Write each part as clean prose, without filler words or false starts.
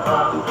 Amen.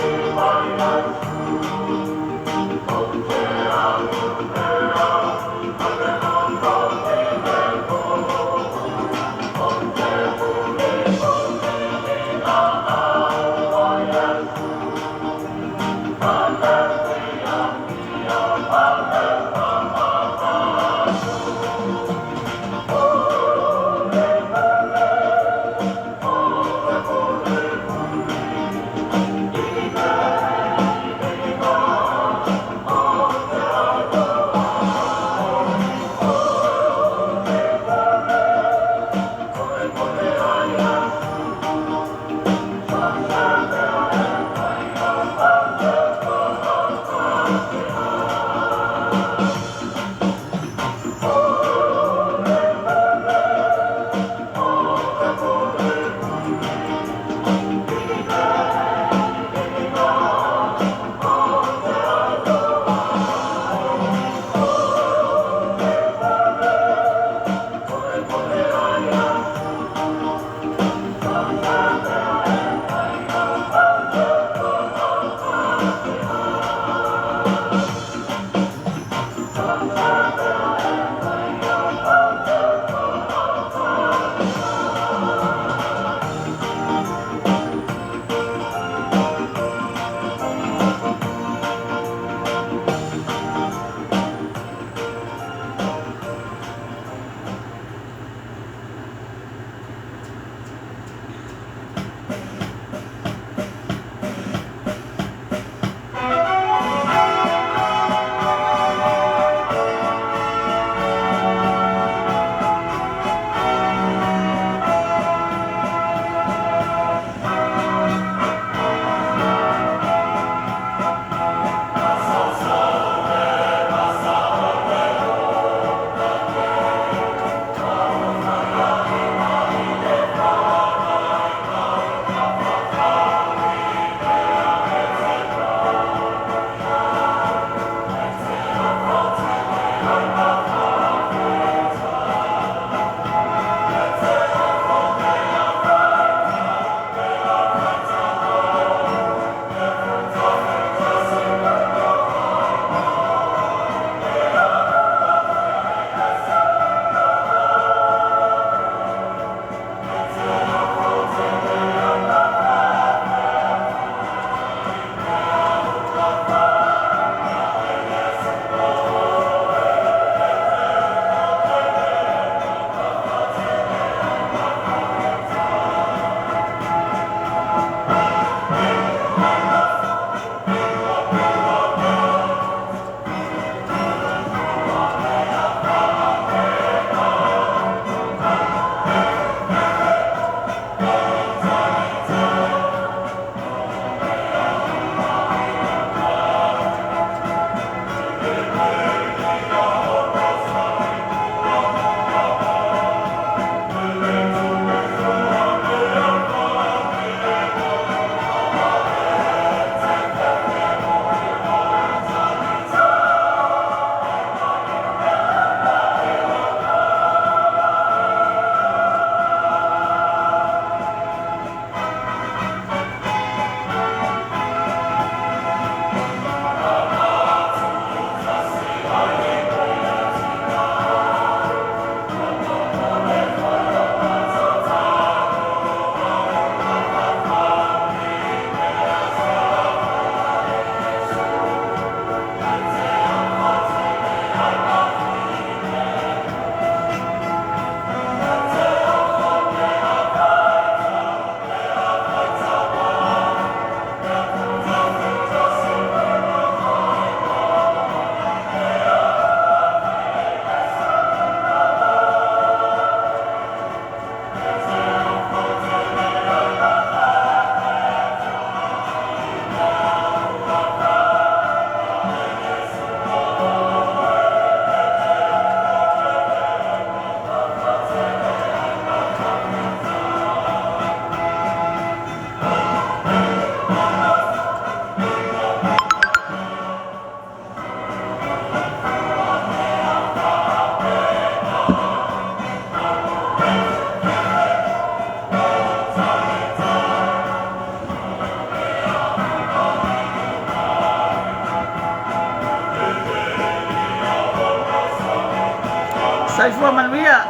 Soifua manuia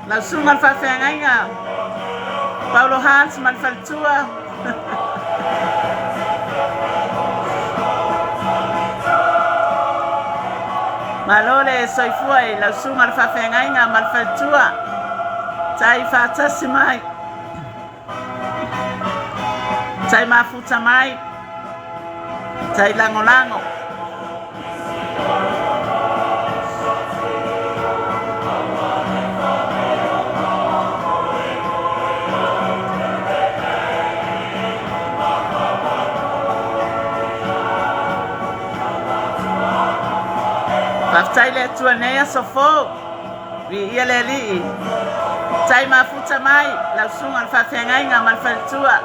la sunga al whawhengainga Paulo Hans man whaltua Malole soifua I la sunga al whawhengainga man whaltua Tai whatasi mai Tai mafuta mai Tai lango lango Tai le tuanea so Feau vi ia le li Tai mafuta mai la sunga al whawhengainga man whaltua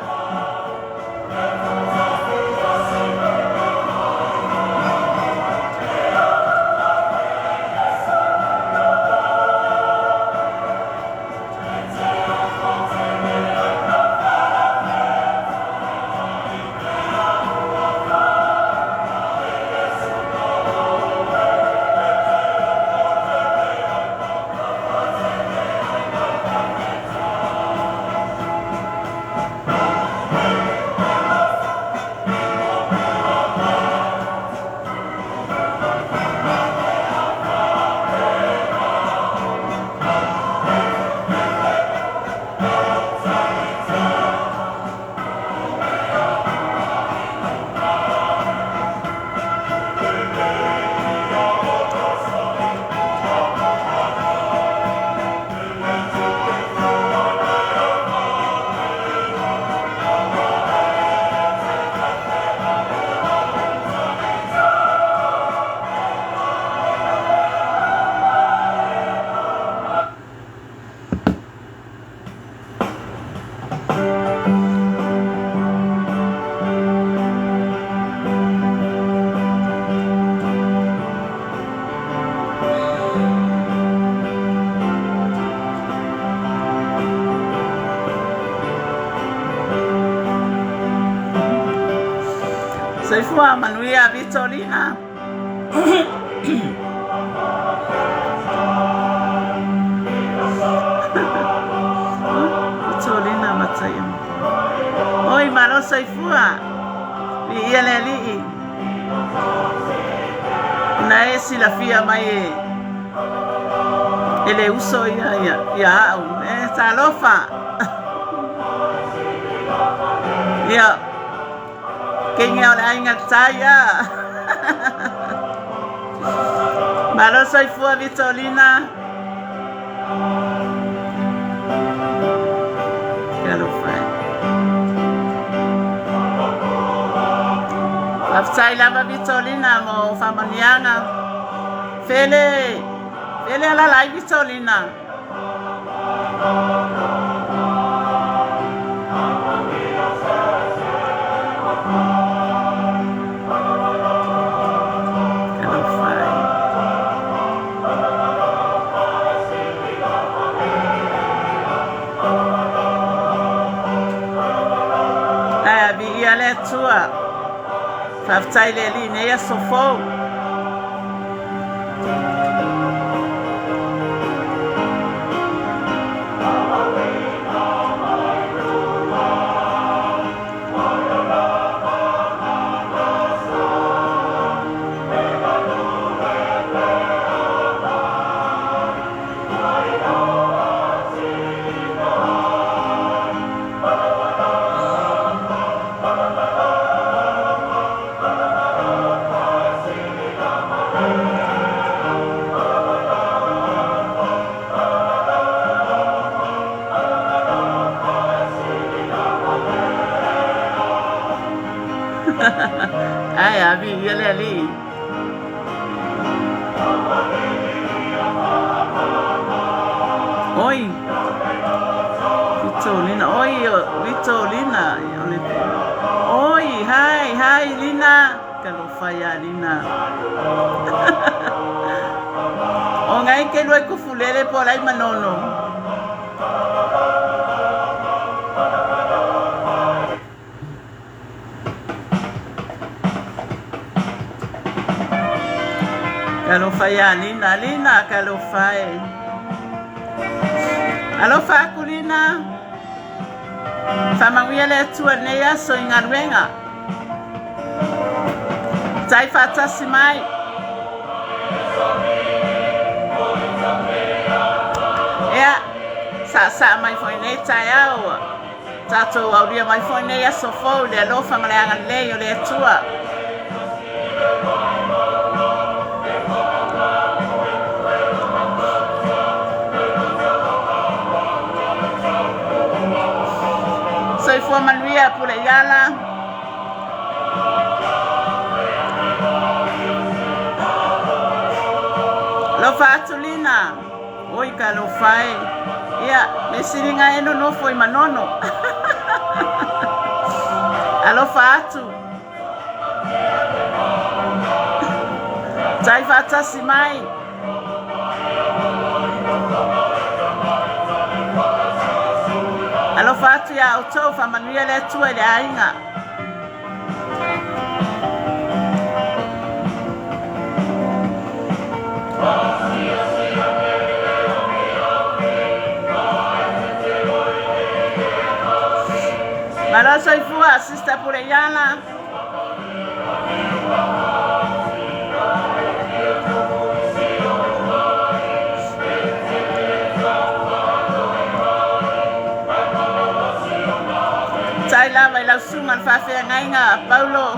Soifua manuia Vitolina Vitolina matayam Oi malo soifua vi ia le li Na esi la fia mai ele uso ia au talofa ia Kenya wala ingat saya. Malo soifua Vitolina. Kalau fai. Afsai lava Vitolina mo famaniana. Fele ala lai Vitolina. Tua Faftai le li ne so Feau Ai abi ele ali Oi Vitolina oi Vitolina Oi hai Lina kalau faya Lina O ngai ke lo ku fulele po lai manono Kalau faya lina kalau fai. Alo fa kulina. Famangwia le tua nea so ingarwenga. Tai fata simai. Ya, sa mai foi nei tai au. Tato au dia mai foi nei so fo le lo famaleanga le yo le tua. Soy fue Manuia por Ayala. Lo fatulina. Oi ka lo fai. Ya, me siringa eno no foi manono. Alo fatu. Tai fata simai. Alo fatu ya auto fa Manuia le tua le ainga. Mara soy fua asista por Ayala. Taila vai la sunga fa fe ngainga Paulo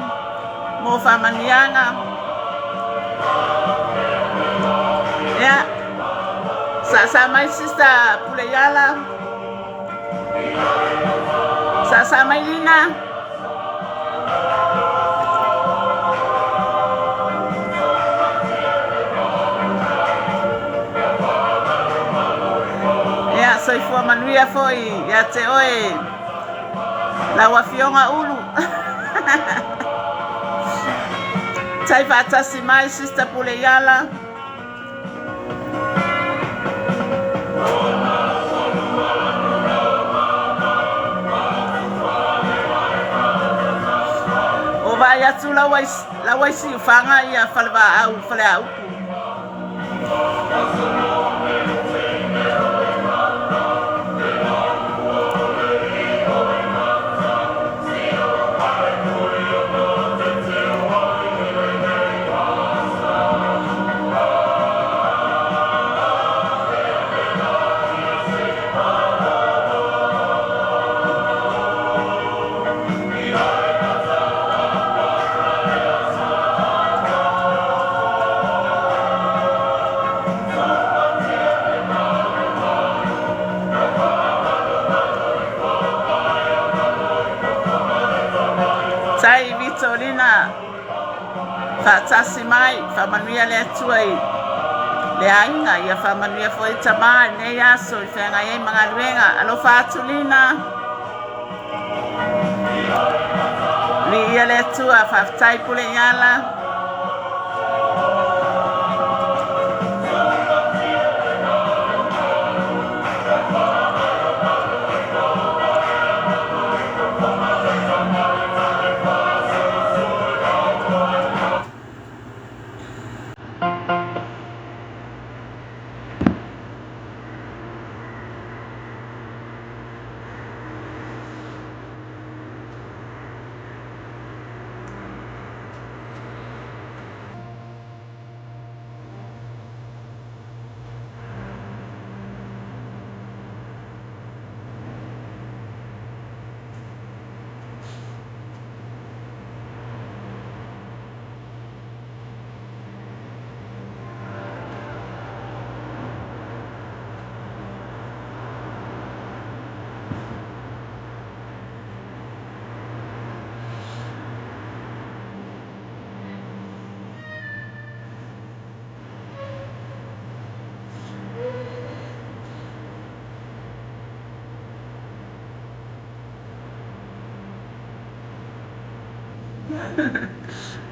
mo fa manianga. Ya. Sa mai sister por Ayala. Sa mai lina. Ya soy fua Manuia foi ya te oe. La wafionga ulu. Tai fata simai sister por Ayala. Vai atu la wai si fanga ia falva au fale au. Tai Vitorina fatasi mai fa Manuia le tuai le ainga ia fa Manuia foi tama ne ya so fenga ye mangaluenga alo fatulina li ia le tua fa tai pule yala.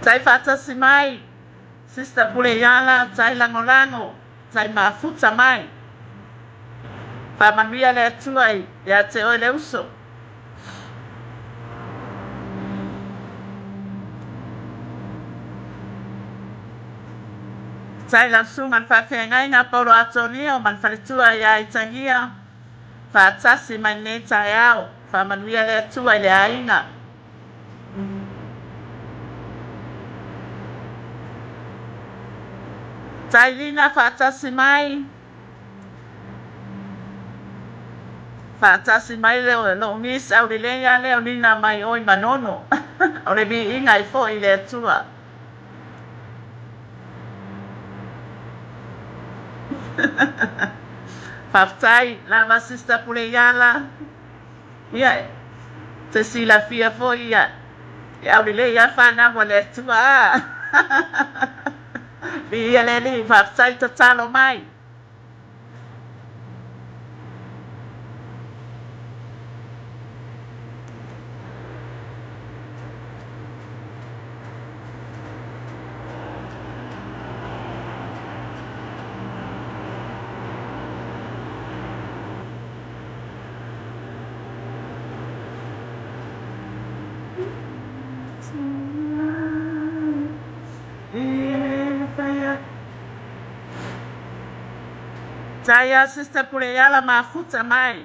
Tai fatasi mai sister pule yala tai lango tai mafuta mai fa Manuia le tuai ya te o le uso. sai langsung man whawhengai ngā poro atonio man whaletua ia I tangia whaatasi mai ne tai au whamanuia le atua I le ainga tai lina whaatasi mai leo lo ngis au le lea leo lina mai oi manono o le bi inga I fo I le atua Whaftai lava sista pule iala ia te sila fia fo ia au le ia whana mo le atua bi ia le li whaftai ta talo mai Saya sista pule iala mafuta mai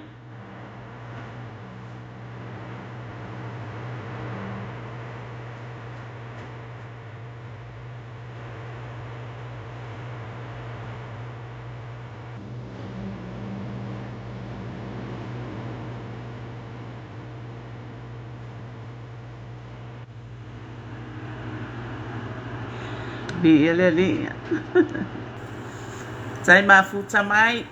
bi ia le li sai mafuta mai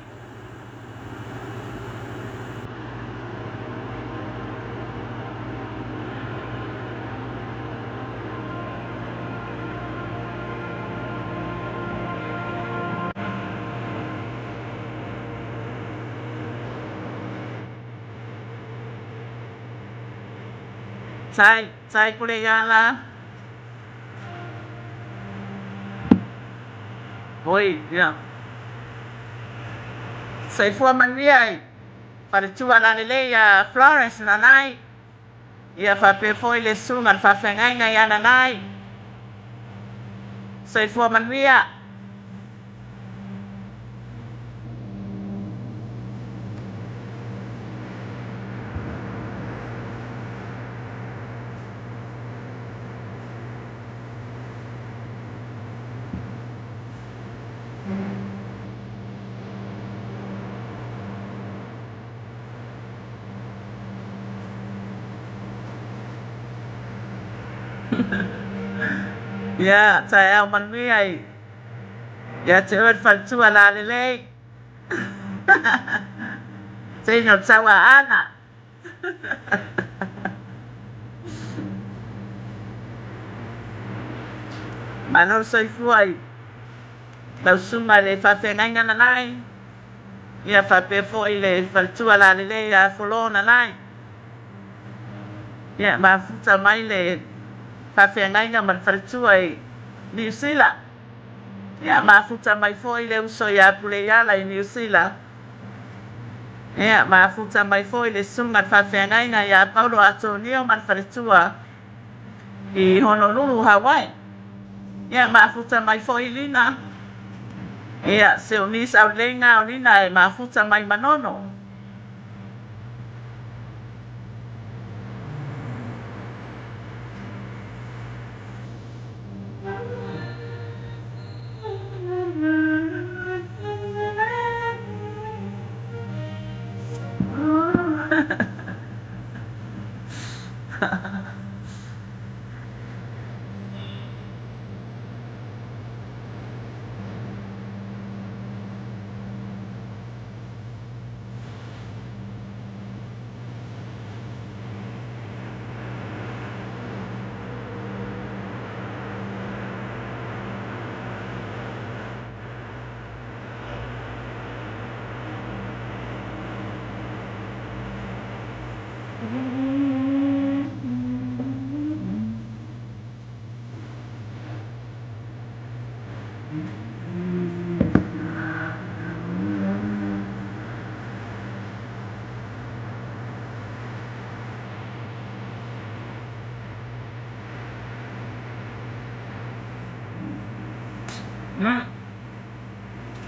sai pule iala oi ia sai fua manuia I Paritua la le ia Florence na nai ia whape foi le sunga whawhengai ngai ana nai sai fua manuia ia tai au manuia ia te oi Paritua la le sai no tawa ana Mano sai fuai lau suma le whawhengai ngana nai ia whape foi le Paritua la le ia Folona nai ia mafuta mai le whawhengai ngana man Paritua I New Zealand ia mafuta mai foi le uso ia pule iala I New Zealand ia mafuta mai foi le sunga whawhengai ngana ia Paulo Atonio man Paritua I Honolulu Hawaii ia mafuta mai foi lina ia se o nisa au lenga o lina e mafuta mai manono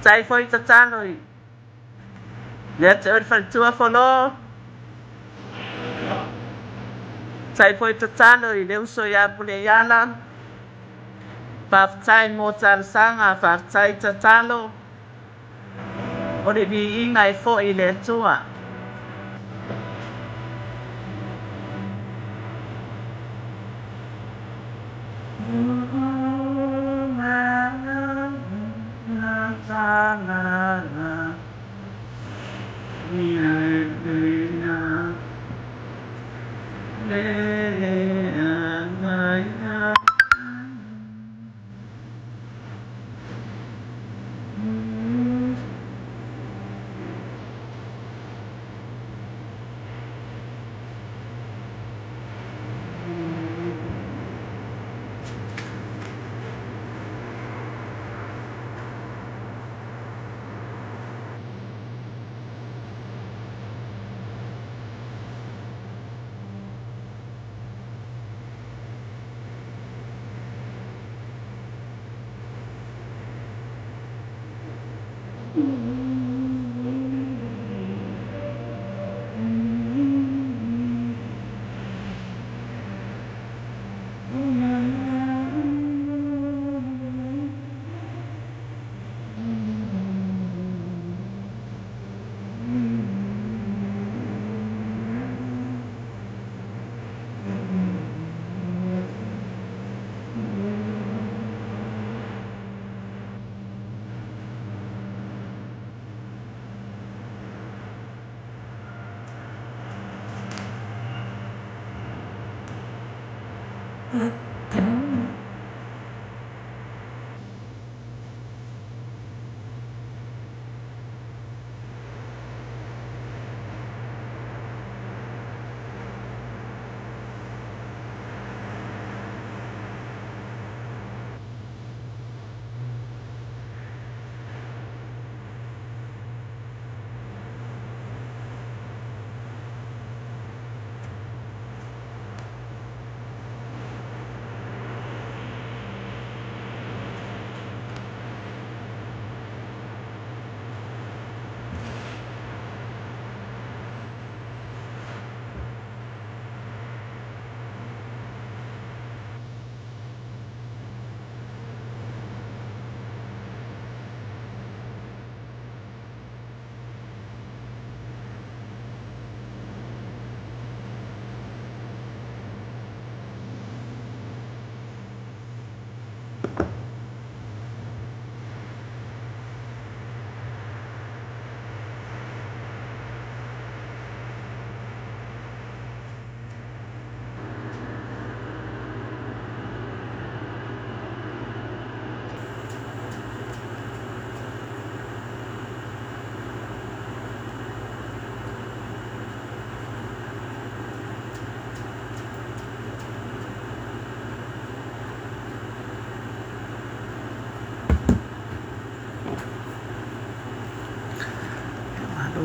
tai foi tatalo i. Lea te ori whalitua wholo. Tai foi tatalo i leo so ia pule iala. Whaftai mō tālasanga, whaftai tatalo. O le vi inga e fo i le tua.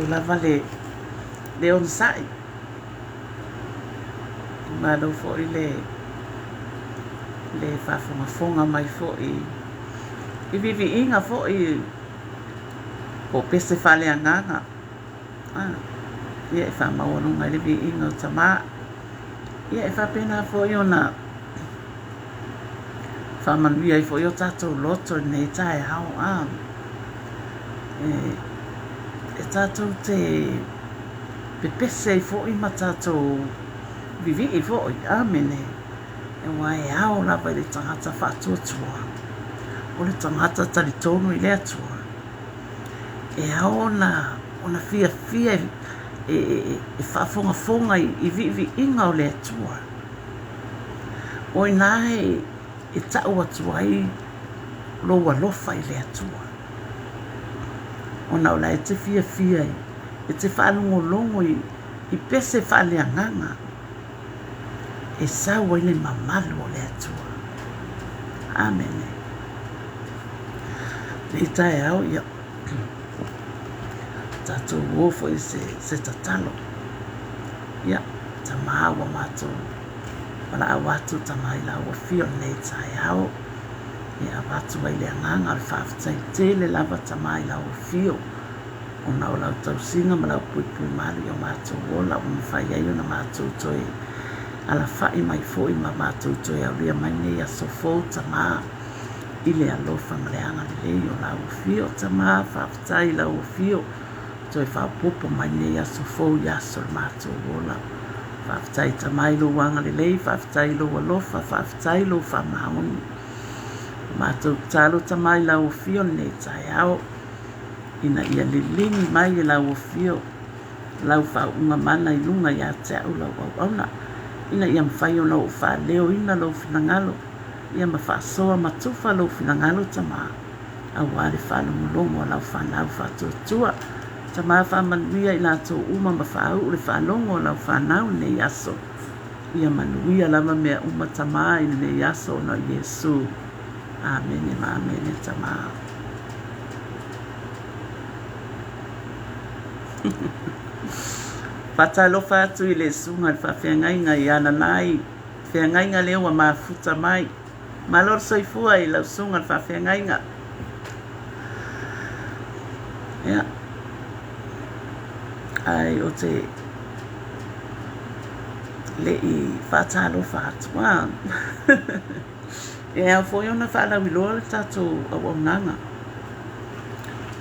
Lava le on sai ma do fo le fa fonga mai fo i vivi inga fo i o pese fale anganga ia fa ma ono ngai le vi inga tama ia fa pena fo i ona fa man via fo io tato loto nei tai hau e tato te pepese fo i matato vivi i fo i amene e wai au la vai le tangata whātua tua o le tangata talitonu i lea tua e au ona fia e whaafonga i vivi inga o lea tua o i nai e tau atua i loa lofa i lea tua ona ola e te fia e te whaalongolongo i pese whaaleanganga e saua i le mamalu o le atua. Amen. Le tae au ia tatou uofo i se tatalo ia ta maawa matou wala awatu ta mai la ua fio le tae au e avatu ai le anganga le whaafatai te le lava tamai lau fio o na o lau tausinga ma lau pui mali o mātou ola o mwhai ai o na mātou toi ala whai mai fōi ma mātou toi au ria mai nei a sofo tamā i le alofa ma le anga le lei o lau fio tamā whaafatai lau fio toi whaapopo mai nei a sofo i aso le mātou ola whaafatai tamai lo wanga le lei whaafatai lo alofa whaafatai lo whamaoni mātou talo tamai lau fio nei tai au ina ia lilingi mai e lau fio lau whaunga mana i lunga ia te au lau au auna ina ia mwhai o lau wha leo ina lau finangalo ia ma whaasoa matufa lau finangalo tama au wale whalongolongo lau whanau whatuatua tama whamanuia i lato uma ma whaau le whalongo lau whanau nei aso ia manuia lama mea uma tama i nei aso na Yesu Amen ma amen tama Fatalo fatu i le sunga le whawhiangainga i ana nai. Whiangainga leo wa mafuta mai. Malor soifua i lau sunga le whawhiangainga. Ia. Ai o te le i fatalo fatu. E au foi ona whaala wiloa le tato au au nanga.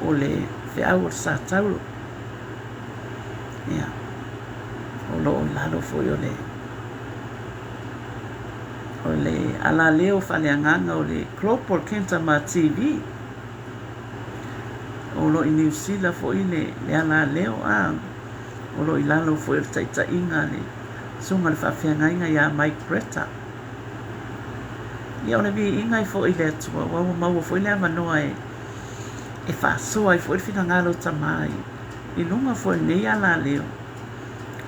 O le Feau o Satauro. Ia. O lo lalo foi o le ala leo whaleanganga o le Cropol Kenta ma TV. O lo i New Zealand foi le ala leo o lo i lalo foi o taita inga le sunga le whawhiangainga ia Mike Greta. Ia o le vi inga i foi le atua wawa maua foi le amanoa e whaasoa i foi le finangalo tamai. I lunga foi nei ala leo.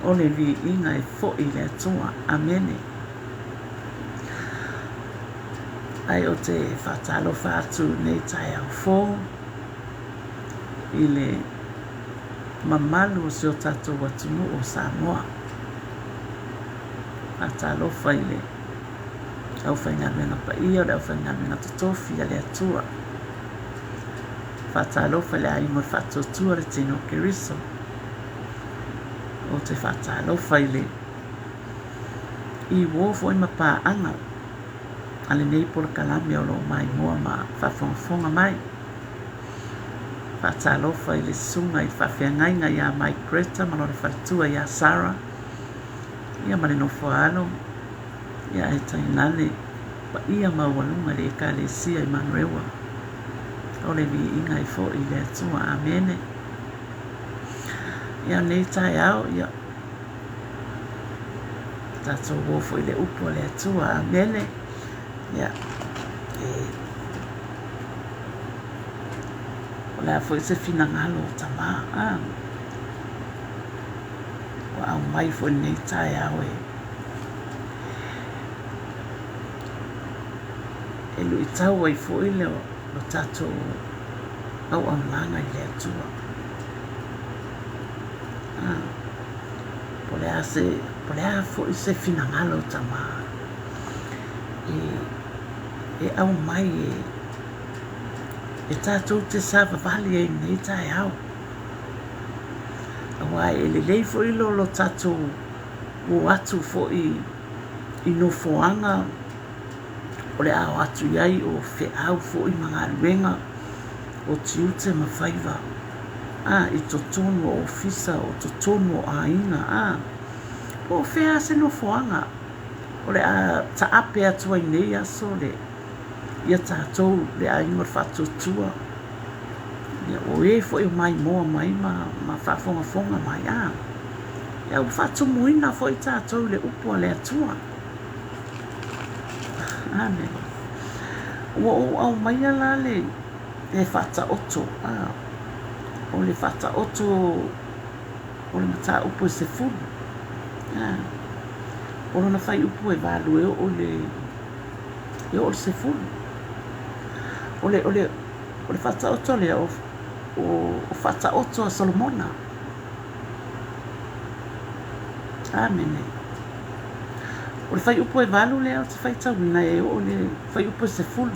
O le vi inga e foi le atua. Amene. Ai o te whatalo whātu nei tai au Feau. I le mamalu o se o tatou watunu o Samoa. Whatalo whai le au whainga mena pa ia o le au whainga mena totofi a le atua. Whatalo whai le aimo whatotua le tino keriso. O te whatalo whai le I wofo i mapa anga. Ale nei por kalame o lo mai moa ma whawhonga mai. Whatalofa I le sunga I whawhiangainga ia Mike Greta ma no le whatua ia Sarah. Ia ma le no whaalo. Ia e tainale. Pa ia mawalunga le ka le sia I manrewa. O le vi inga I fo I le atua. Amene. Ia nei tai au ia. Tato wofo I le upo le atua. Amene. Ia. Ola foi se finangalo tama. Wa au mai foi nei tai au e lu I tau ai foi le o tato au langa I le atua. Pole a foi se finangalo tama. E au mai e tātou te sāwa vali e nei tai au. Awa e le lei fo ilo lo tātou o atu fo I no foanga o le au atu iai o Feau fo I mga luenga o tiute mawhaiva. I totonu o ofisa o totonu o aina. O fea se no foanga. O le a taape atua I nei aso le ia tātou le a inga whatotua. O e fo I mai moa mai ma whafonga mai Ia u whatumuina fo I tātou le upua le atua. Amen. O au mai ala le whata oto. O le whata oto o le mata upu se fulu. O lona whai upu e walu o le se fulu. O le whata oto le o whata oto a Solomona. Amen. O le whai upu e walu le o te whai tawina o le whai upu se fulu.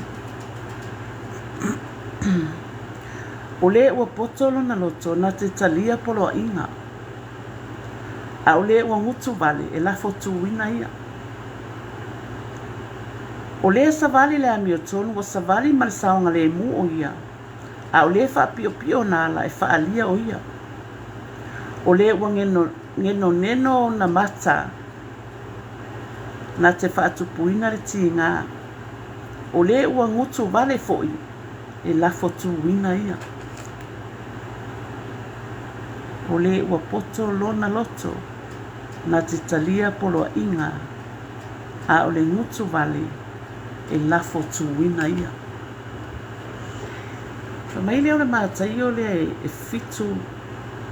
O le ua potolo na loto na te talia polo inga. A o le ua ngutu vale e lafo tuwina ia. O le savali le amio tonu wa savali malisaonga le mu o ia. A o le fa pio pio na ala e fa alia o ia. O le ua ngeno neno na mata na te fa atupuina le tinga. O le ua ngutu vale foi e lafo tuwina ia. O le ua poto lona loto na te talia polo inga. A o le ngutu vale e lafo tuwina ia. Fa mai leo le mātai o le e fitu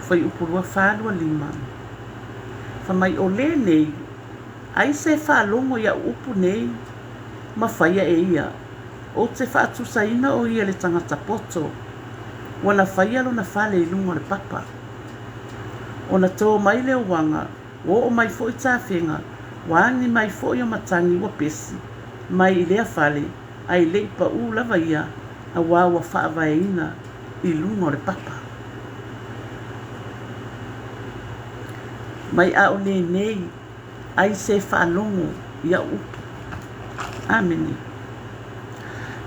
fai upurua whālua lima. Fa mai o le nei, ai se whālongo ia upu nei, ma whaia e ia. O te whātu saina o ia le tangata poto, wana whaia lo na whale ilunga le papa. O na tō mai leo wanga, o mai fo i tāwhenga, wāngi mai fo i o matangi wa pesi, mai i lea whale, ai le pa u lava ia, a wawa whaavaina i lunga le papa. Mai a o le nei, ai se whaalongo ia upu. Ameni.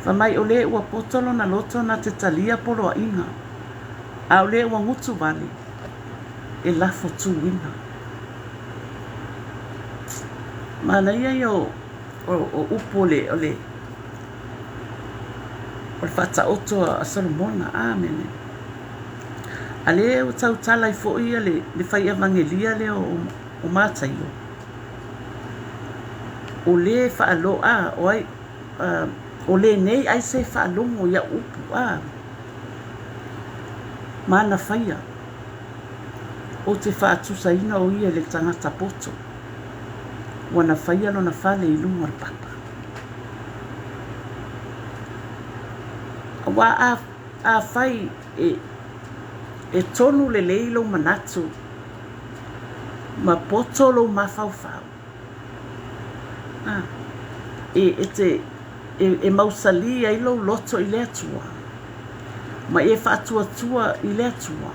Fa mai o le ua potolo na loto na te talia polo a inga. A o le ua ngutu vale, e lafo tuwina. Mana ia o upu o le whata oto a Salomona, amene. A le o tau tala i fo ia le whai evangelia le o mātaio. O le whaalo o le nei ai se whaalongo ia upu mana whaia. O te whaatusaina o ia le tangata poto. Wana whaia no na whale i lunga papa. Wa a whai e tonu le leilo manatu ma poto lo mawhauwhau. E mausali ai lo loto i le atua. Ma e whaatua i le atua.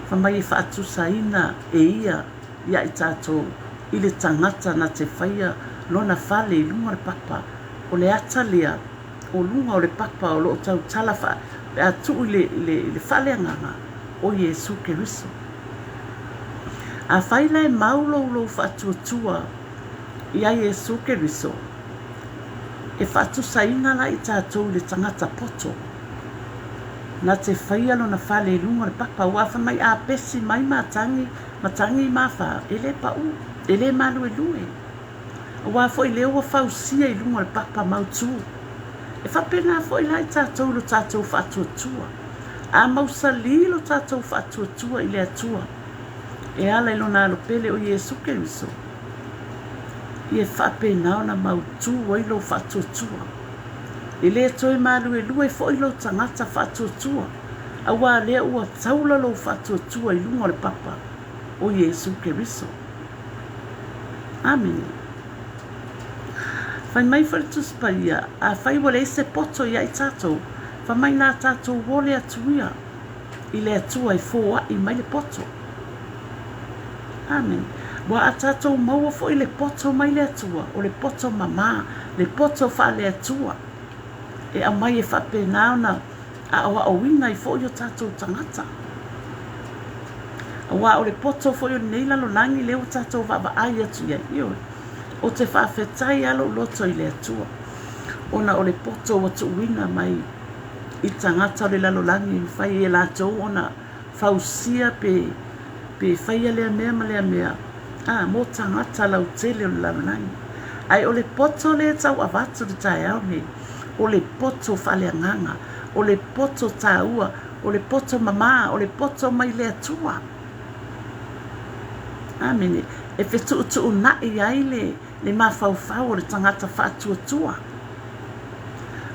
Fa mai e whaatusaina e ia i tātou i le tangata na te whaia lona whale i lunga le papa o le atalea o lunga o le papa o lo tau talafa a tu le whale anganga o Yesu Keriso. A whaila e maulo lo whaatuatua i a Yesu Keriso. E whaatusaina la i tātou le tangata poto. Na te whaia lo na whale lunga le papa wafa mai a pesi mai matangi mawha ele pa u ele malu e lue. Wa foi leo wa fausia i lunga le papa mautu. E whapena foi la i tātou lo tātou whaatuatua. A mausali lo tātou whaatuatua i le atua. E ala ilo nā lo pele o Yesu Keriso. I e whapena o na mautu o ilo whaatuatua. I le toi malu e lue fo ilo tangata whaatuatua. A wā lea ua taula lo whaatuatua i lunga le papa o Yesu Keriso. Amen. Fai mai wharitu spaia, a fai wale se poto ia i tātou, fa mai nā tātou wole atuia, i le atua i fōa i mai le poto. Amen. Wa a tātou maua fo i le poto mai le atua, o le poto mama, le poto wha le atua. E a mai e whape naona, a awa o wina i fo i o tātou tangata. A wa o le poto fo i o neila lo nangi leo tātou wa ai atu ia ioi. O te whawhetai alo loto i le atua. Ona o le poto wa tu wina mai i tangata o le lalolangi i whai e lātou ona whausia pe whai a lea mea ma lea mea. Mo tangata lau tele o le lalolangi. Ai o le poto le tau avatu le tae au ne. O le poto whale nganga. O le poto tāua. O le poto mama. O le poto mai le atua. Amene. E whetu utu na i ai le mawhauwhau o le tangata whaatuatua.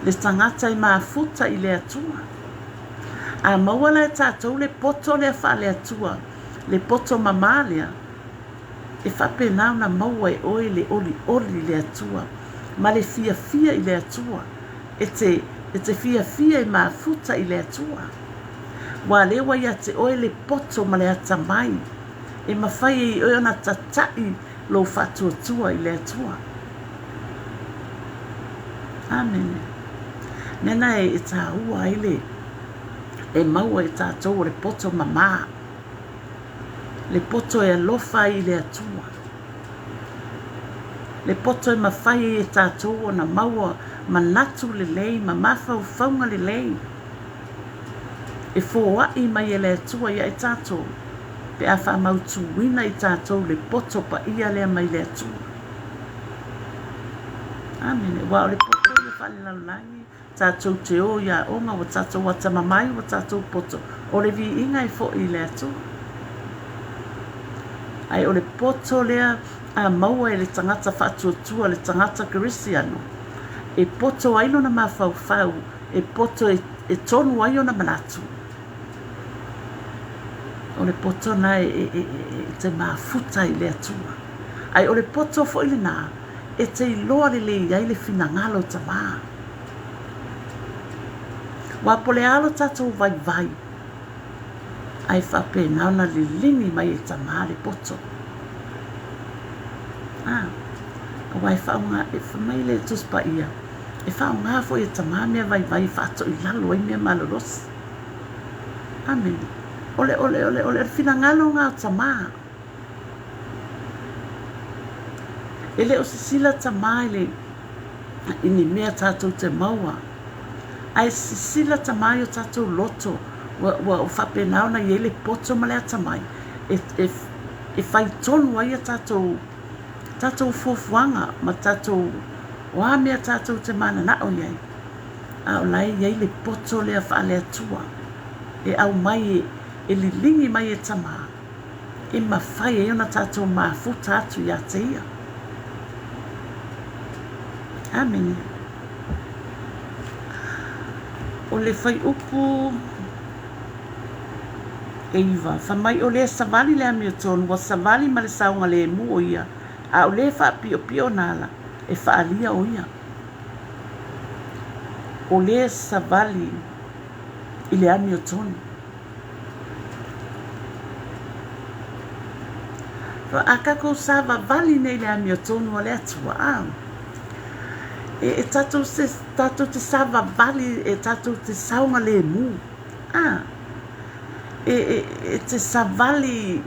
Le tangata i mafuta i le atua. A mawala e tātou le poto le whale atua. Le poto mamalea. E whape nao na maua e oe le oli le atua. Ma le fia i le atua. E te e te fia i mafuta i le atua. Wa le wa ia te oe le poto ma le ata mai. E mawhai i oe ona tatai lo whatuatua i le atua. Amen. Nena e tā ua ile. E maua e tātou le poto mamā. Le poto e alofa i le atua. Le poto e mawhai e tātou o na maua manatu le lei, ma mawhau whaunga le lei. E fōa i mai e le atua ia e tātou. Pe a wha mautu wina i tātou le poto pa ia lea mai le atua. Amen. Wa o le poto i whale lalangi. Tātou te o ia onga wa tātou wata mamai wa tātou poto. O le vi inga i fo i le atua. Ai o le poto lea a maua e le tangata whatuatua, le tangata Kirisiano. E poto aino na mawhau, e poto e tonu aino na manatu. O le poto na te mafuta i le atua. Ai o le poto fo i le nā, e te iloa le ai le finangalo ta maa. Wa pole alo tatou vai. Ai whape nauna li lingi mai e ta maa le poto. Ka wai whaunga e whamai le tuspa ia. E whaunga fo e ta maa mea vai whato i lalo ai mea maloros. Amen. Ole finangalo ngā ta maa. Ele o sisila ta maa ele ini mea tatou te maua. Ai sisila ta maa o tatou loto. Wa o whapenau na iele poto malea ta mai. E whai tonu ai a tatou fofuanga ma tatou wa mea tatou te mana na o iai. A o lai iele poto lea whaale atua. E au mai e lilingi mai e ta maa. E mawhai e ona tatou mafuta atu ia te ia. Amen. O le whai upu e iwa. Whamai o le savali le ami o tonu. Wa savali ma le saunga le mu o ia. A o le wha pio nala. E whaalia o ia. O le savali i le ami o tonu. A kako sava vali nei le ami o tonu o le atua. E tatou te sava vali e tatou te saunga le mu. E te savali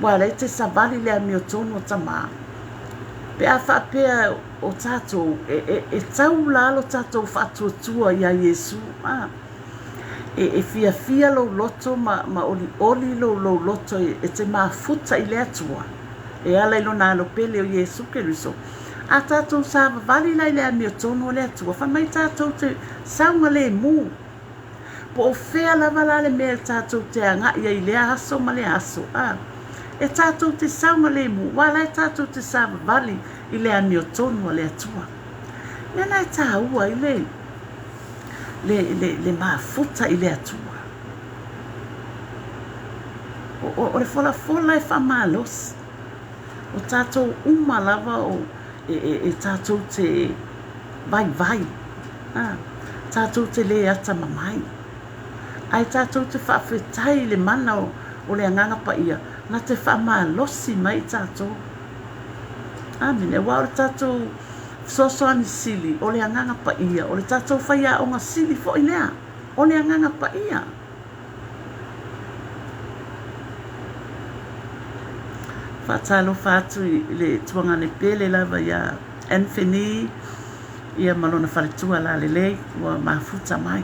wale te savali le ami o tonu o tama. Pe a whapea o tatou e tau lalo tatou whatuatua ia Yesu. E fia lo loto ma oli lo loto e te mafuta i le atua. E ala ilo na alo pele o Yesu Keriso. A tatou sava vali lai le ami o tonu o le atua. Whamai tatou te saunga le mu. Po o fea lava la le mea tatou te anga ia i le aso ma le aso. E tatou te saunga le mu. Wala e tatou te sava vali i le ami o tonu o le atua. Nena e tā ua i le mafuta i le atua. O le fola e whamalos. O tatou uma lava o e tatou te vai. Tatou te le ata mamai. Ai tatou te whawhetai le mana o le anganga pa ia. Na te whamalosi mai tatou. Amen. E wao le tatou sosoani sili o le anganga pa ia. O le tatou whaia o ngā sili fo i lea. O le anganga pa ia. Whatalo whatu le tuangane pele lava ia Anthony. Ia malona whaletua la lelei. Ua mafuta mai.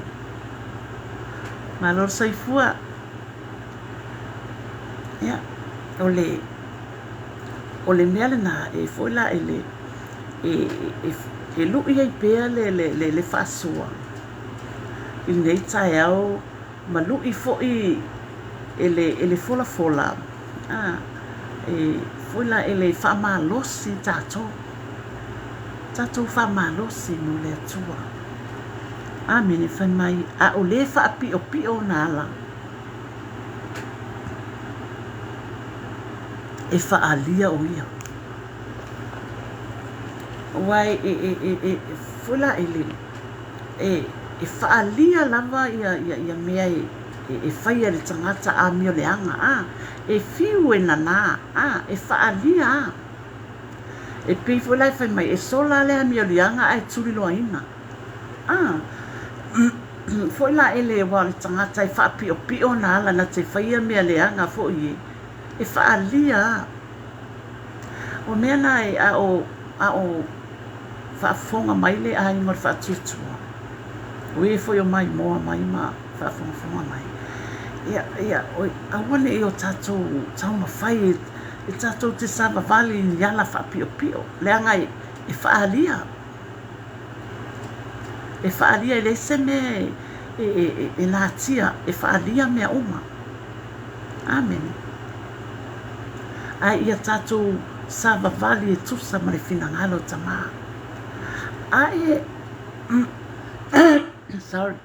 Malor saifua. Ya. O le mea le na e foila e lui ai pea le whaasua. I nei tae au ma lui foi e le fola. E foila e le whamalosi tatou. Tatou whamalosi no le atua. Amen e whamai a o le whaapio nala. E whaalia o ia. Wai e fula ele e whaalia lava ia mea e whaia le tangata a mio leanga e fiu e nana e whaalia e pifo lai whai mai e sola lea mio leanga ai turi loa ina foi la ele wa le tangata e whaapio pio na ala na te whaia mea leanga fo i e whaalia o mea nai a o whaafonga mai le a ingo whaatutua ue foi o mai moa mai ma whaafonga mai ia oi awane e o tatou tauma whai e tatou te sava vali ni ala whaapio pio leanga e whaalia e whaalia e le se me e la tia e whaalia mea uma amen ai ia tatou sava vali e tusa ma le finangalo tama ai sorry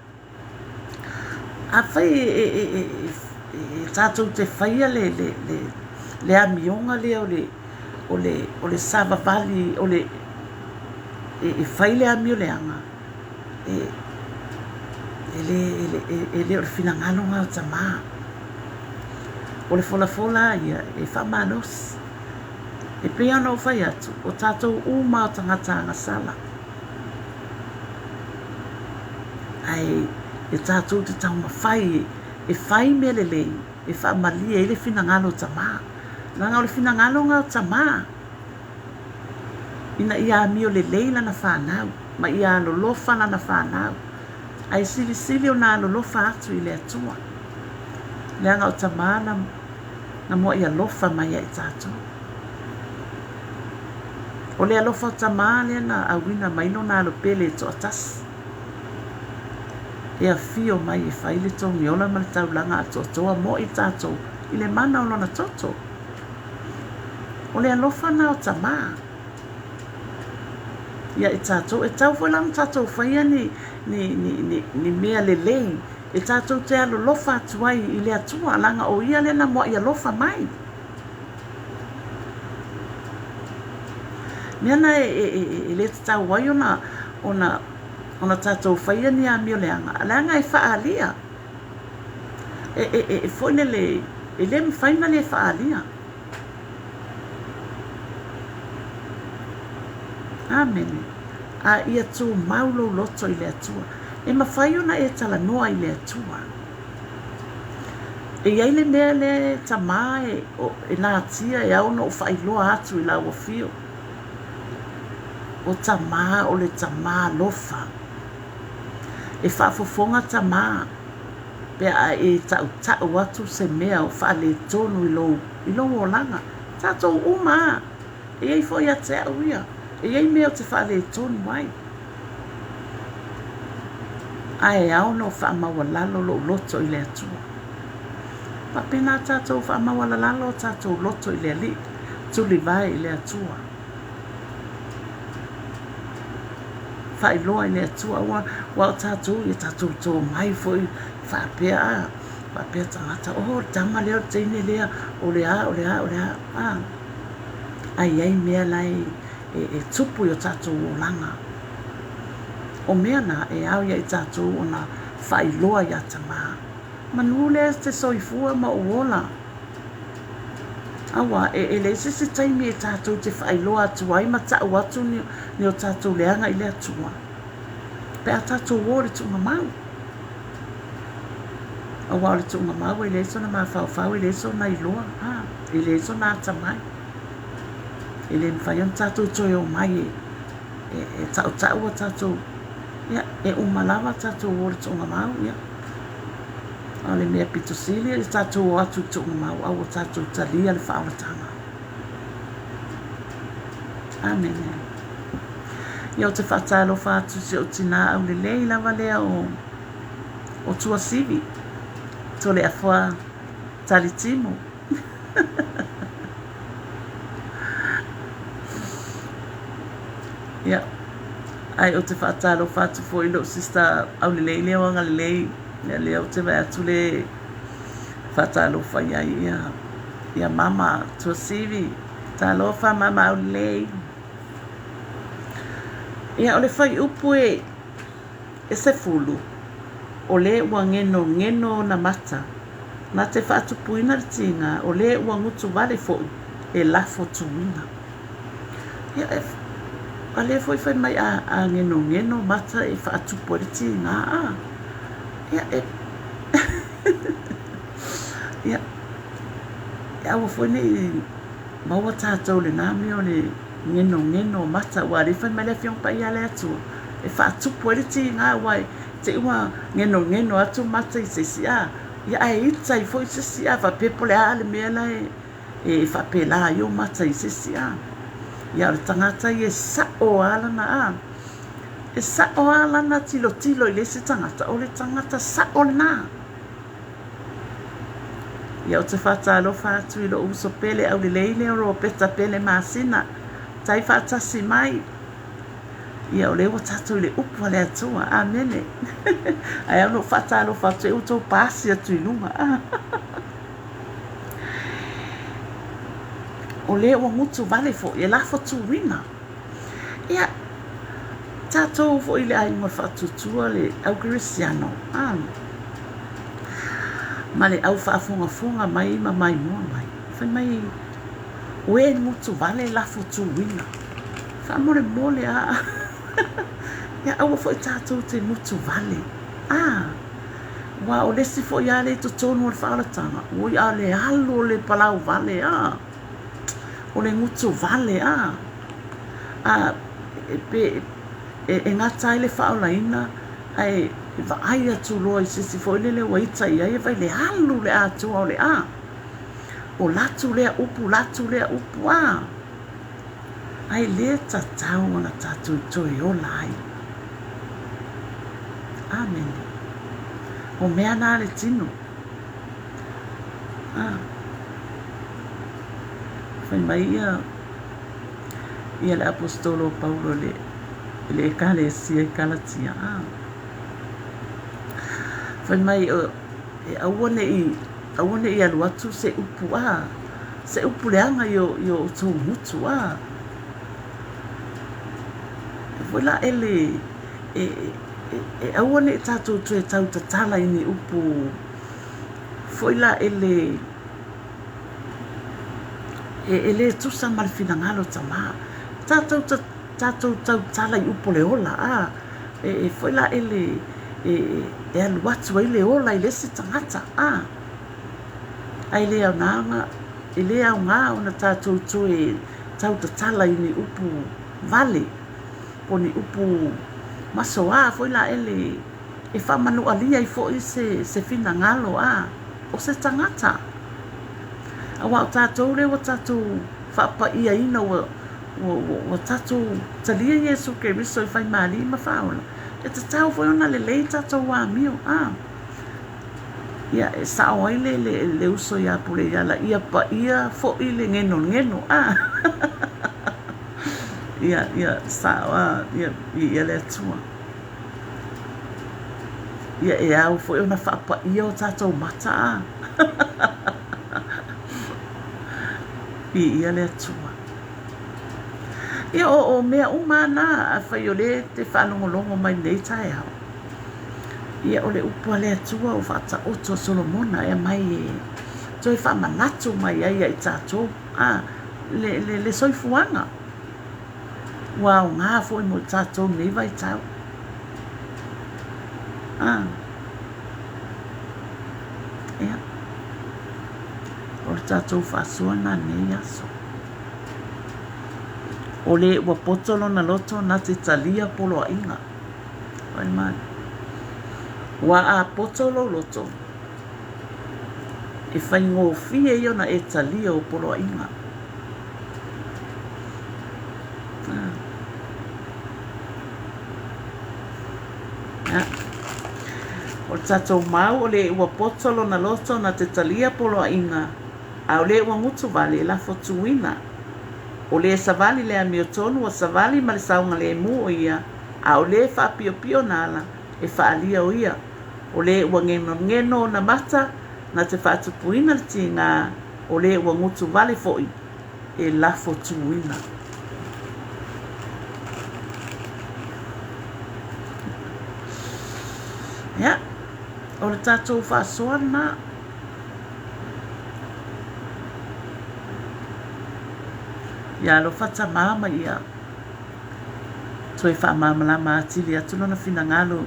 a fai tatou te whaia le amionga le o le sava vali o le e whai le amio le anga le o le finangalo ngā tama o le fola ia e whamanos e pia no whai atu o tatou uma o tangata ngasala ai e tatou te tauma whai e whai mea le lei e whaamalia e le finangalo tama nanga o le finangalo ngā tama ina ia mio le lei lana whanau ma ia lolofa lana whanau ai sili o nā lolofa atu i le atua leanga o tama na mua ia lofa mai e tatou o le alofa o tama lea na awina maino nā lo pele to atas ia fio mai e whai le tau miola ma le taulanga a totoa mo i tatou i le mana o lona toto o le alofa na o tama ia i tatou e tau foi lang tatou whaia ni mea le lei e tatou te alo lofa atuai i le atua langa o ia le na mo i alofa mai Miana e le tau wai ona tatou whaia ni a mio leanga. Leanga e whaalia. E foi le mwhaina le whaalia. Amen. A ia tū maulo loto i le atua. E mawhai ona e tala noa i le atua. E iai le mea le tamā e nā tia e au no whailoa atu i la wafio. O tamā o le tamā lofa. E whaafofonga tamā. Pea e tau atu se mea o whaale tonu i lo o langa. Tatou uma. E iai foi a te auia. E iai mea o te whaale tonu mai. Ai au no whaamawalalo lo loto i le atua. Pa pena tatou whaamawalalo tatou loto i le ali. Tuli vai i le atua. Whailoa i le atua. Wa tatou i tatou tō mai foi. Whapea tangata. Oh, tama leo teine lea. O lea. Ai mea lai e tupu i o tatou o langa. O mea na e au ia i tatou o na whailoa i atama. Manu lea te soifua ma uola. Awa, e le sisi taimi e tatou te whailoa atua. I matau atu ni o tatou leanga i le atua. Pea tatou o le tunga mau. Awa o le tunga mau i le so na mawhau i le so na iloa. I le so na atamai. I le mwhaion tatou toi o mai e tau a tatou. Ia, e umalawa tatou o le tunga mau, ia. O le mea pitosili e tatou o atu tunga mau, au o tatou talia le whaaratanga. Amen. Ia o te whaatalo whaatu se o tina au le lei lava lea o tua sivi. To le afua talitimo. Ia. Ai o te whaatalo whaatu fo ilo sista au le lei lea wanga le lei. Lea o te vai atu le whaatalo whaia ia mama tua sivi. Talo wha mama au le lei. Ia o le whai upu e e se fulu. O le ua ngeno na mata. Na te whaatupuina le tinga, o le ua ngutu vale foi, e lafo tuina. Ia e, a le foi fai mai a ngeno mata e whaatupu le tinga. Ia e, ia, awa foi nei, maua tātou le nami o le ngeno mata, wa le fai mai le fiong pa ia le atua. E whaatupu le tinga, wai, te ua ngeno atu mata I se si a. Ia ai ita I foi se si a fa pepo le ale mea la e fa pela yo mata I se si a. Ia le tangata I e sao ala na a. E sao ala na tilo I le se tangata o le tangata sao na. Ia o te whata alofa atu I lo uso pele au le leile o ro peta pele masina. Tai whatasi mai. Ia o le wa tatu le upu le atua. Amene. Ai au no whata alofa atu e uto pasi atu inunga. O le wa ngutu vale fo. Ia lafo tu rina. Ia tatou fo I le ai ngor whatutua le au Cristiano. Ma le au whaafunga mai ma mai mua mai. Whai mai ue ngutu vale lafo tu rina. Wha mole a. Ia aua fo I tātou te mutu vale. Wa o lesi fo ia le totonu o le whaalatanga. O ia le halo le palau vale o le ngutu vale e ngata I le whaolaina ai vai atu loa I sisi fo I le waita ia e vai le halo le atua o le o latu lea upu ai le tatau ana tatu toi o lai. Amen. O mea nā le tino. Whai mai ia le apostolo Paulo le ekalesia I Kalatia. Whai mai e awane I alu atu se upu se upu leanga yo tō mutu Wala ele awane tātou tue tau tatala ini upu. Wala ele ele tusa malfina ngalo tama. Tātou tau tala I upu le ola wala ele alu atu ele ola I lesi tangata ai le au nanga ele au ngā ona tātou tue tau tatala ini upu vale. Poni upu masoa foi la ele e fa manu alia I foi se fina ngalo o se tangata awa tatou le wa tatou fa pa ia ina wa tatou talia Yesu ke riso fai mali ma faula e tatou foi ona le tatou wa mio ia e sa o le uso ia pule ia la ia pa ia fo ile ngeno ia sawa ia le tua ia e au foi ona whapa ia o tātou mata ia le tua ia o mea umana a whai o le te whanongolongo mai nei tae hao ia o le upua le tua o whata oto Solomona e mai toi whamanatu mai ai I tātou le soifuanga Wow, ngā foi mo tātou nei vai tau. Ia. O tātou whasua nā nei aso. O le ua potolo na loto na te talia polo a inga. Wai mai. Wa a potolo loto. E whai ngō fie io na e talia o polo a inga. O tātou mau o le ua potolo na loto na te talia polo a inga. A o le ua ngutu vale la fotuina. O le savali le amio tonu o savali ma le saunga le mu o ia. A o le wha pio pio nala e wha alia o ia. O le ua ngeno na mata na te wha tupuina le tinga. O le ua ngutu vale foi e la fotuina. Ia, o le tātou whaasoana. Ia lo whata māma ia. Toi whaamamalama atili atu lona finangalo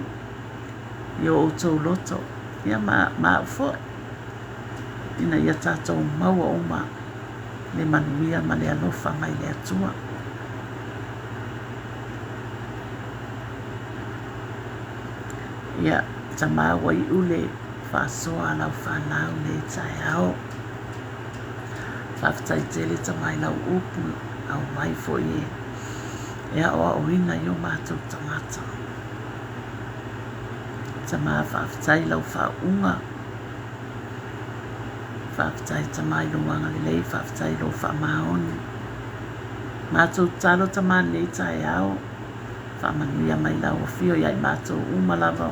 i o outou loto. Ia ma ufo. Ina ia tātou maua oma le manuia ma le alofa mai le atua. Ia tama wai ule whasoa lau whanau le tai ao. Whaftai tele tamai lau upu au mai fo ie. Ia oa oina i o mātou tangata. Tama whaftai lau whaunga. Whaftai tamai lo wanga le lei, whaftai lo whamaoni. Mātou talo tama nei tai ao. Whamanuia mai lau o fio iai mātou umalava.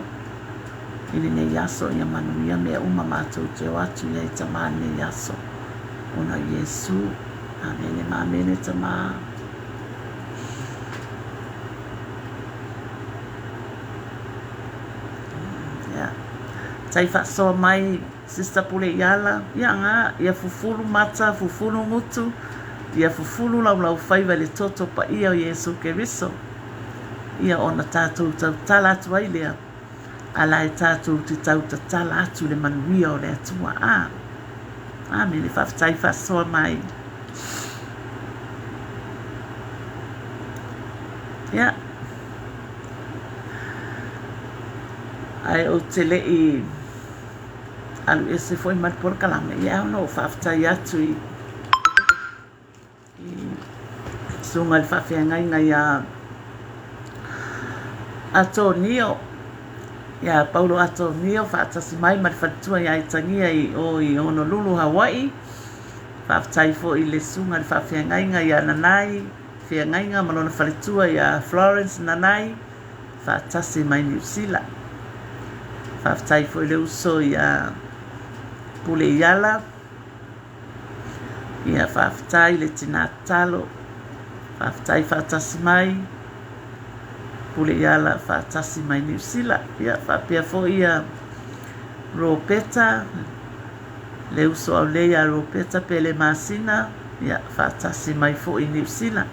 Ili nei aso ia manuia mea uma mātou te watu iai tama nei aso. Ona Yesu, amene mamene tama. Tai whasoa mai, Sister Pule Iala, ia ngā, ia fufulu mata, fufulu mutu, ia fufulu lau whaiva le toto pa ia o Yesu Keriso. Ia ona tātou tau tala atu ai lea, ala e tātou te tau ta tala atu le manuia o le atua a. Amen, e whaftai whasoa mai. Ia. Ai o te lei alu ese foi mat por kalame ia no whaftai atu i sunga le whawhiangai ngai a Atonio ia Paulo Atonio whaatasi mai mari whatua ia i tangia i Honolulu, Hawaii whaftai fo i le sunga le whawhiangai ngai a Nanai whiangai ngā malona whaletua i a Florence Nanai whaatasi mai New Zealand whaftai fo i le uso i a Pule Iala ia whaftai le tina talo whaftai whaatasi mai Pule Iala whaatasi mai New Zealand ia whapea fo i a Ropeta le uso au leia Ropeta pele masina ia whaatasi mai fo i New Zealand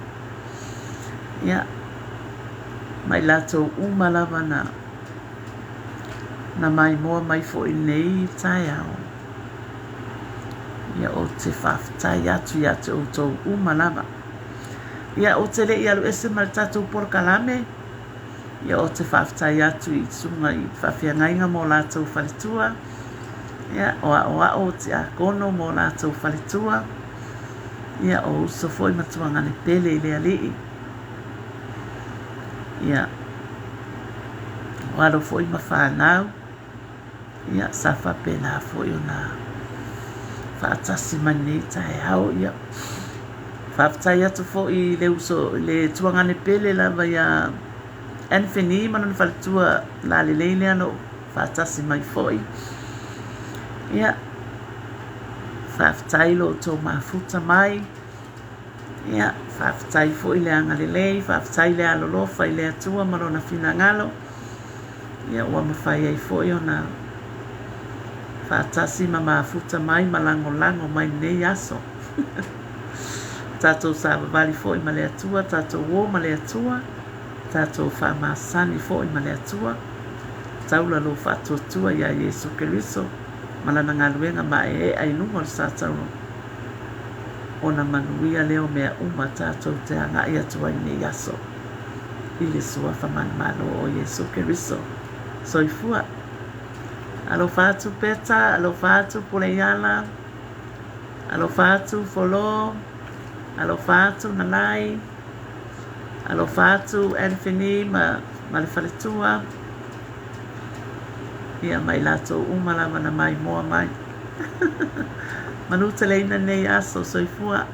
ia mai lato umalava na mai moa mai fo i nei tai au ia o te whaftai atu ia te outou umalava ia o te lei alu ese mara tatou porkalame ia o te whaftai atu i sunga i whawhiangainga mō lātou whaletua ia o te akono mō lātou whaletua ia o uso foi matuanga ne pele i lea lii ia walo foi mawhanau ia safa pena foi ona whaatasi mani tai hao ia whaftai atu fo i le uso le tuangane pele lava ia Anthony manon whaletua la le leile ano whaatasi mai fo i ia whaftai lo tō mafuta mai ia whaftai fo i le anga le lei whaftai le alolofa i le atua marona fina ngalo ia ua mawhai ai fo i ona whaatasi ma mafuta mai malango lango mai nei aso tātou sa vavali fo i ma le atua tātou wō ma le atua tātou whamasani fo i ma le atua taula lo whaatuatua ia Yesu Keriso malana ngaluenga ma e ainunga le Satauro ona manuia leo mea uma tātou te anga i atua i nei aso i le sua whamana malo o Yesu Keriso soifua alo fatu peta, alo fatu Pule Iala, alo fatu Folo, alo fatu Nanai, alo fatu Anthony ma le whaletua ia mai lato umalama na mai moa mai manuta leina nei aso soifua